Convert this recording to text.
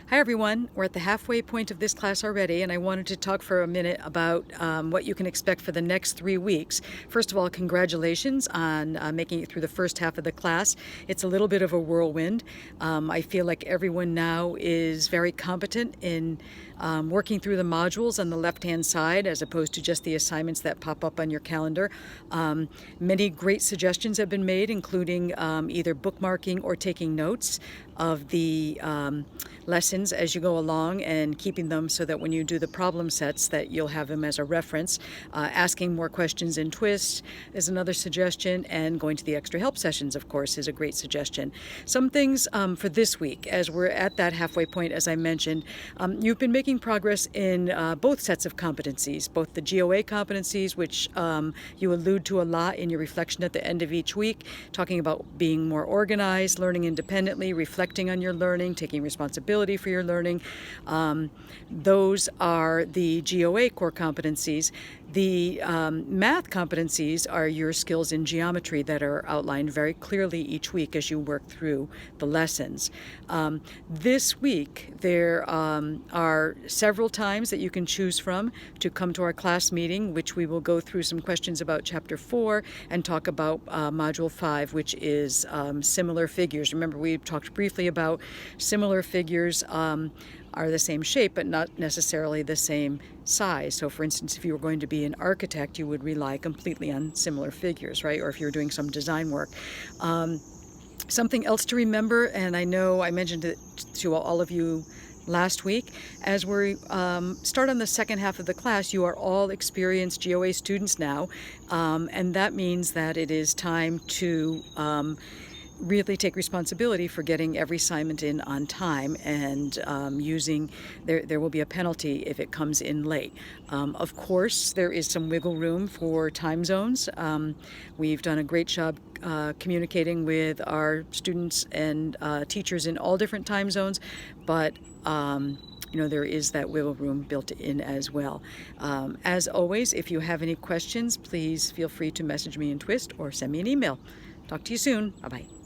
Hi everyone, we're at the halfway point of this class already, and I wanted to talk for a minute about what you can expect for the next 3 weeks. First of all, congratulations on making it through the first half of the class. It's a little bit of a whirlwind. I feel like everyone now is very competent in working through the modules on the left-hand side as opposed to just the assignments that pop up on your calendar. Many great suggestions have been made, including either bookmarking or taking notes of the lessons as you go along and keeping them so that when you do the problem sets that you'll have them as a reference. Asking more questions in TWIST is another suggestion, and going to the extra help sessions, of course, is a great suggestion. Some things for this week, as we're at that halfway point, as I mentioned, you've been making progress in both sets of competencies, both the GOA competencies, which you allude to a lot in your reflection at the end of each week, talking about being more organized, learning independently, reflecting on your learning, taking responsibility for your learning. Those are the GOA core competencies. The math competencies are your skills in geometry that are outlined very clearly each week as you work through the lessons. This week, there are several times that you can choose from to come to our class meeting, which we will go through some questions about Chapter 4 and talk about Module 5, which is similar figures. Remember, we talked briefly about similar figures are the same shape, but not necessarily the same size. So for instance, if you were going to be an architect, you would rely completely on similar figures, right? Or if you're doing some design work. Something else to remember, and I know I mentioned it to all of you last week, as we start on the second half of the class, you are all experienced GOA students now, and that means that it is time to really take responsibility for getting every assignment in on time, and there will be a penalty if it comes in late. Of course, there is some wiggle room for time zones. We've done a great job communicating with our students and teachers in all different time zones, but there is that wiggle room built in as well. As always, if you have any questions, please feel free to message me in TWIST or send me an email. Talk to you soon. Bye-bye.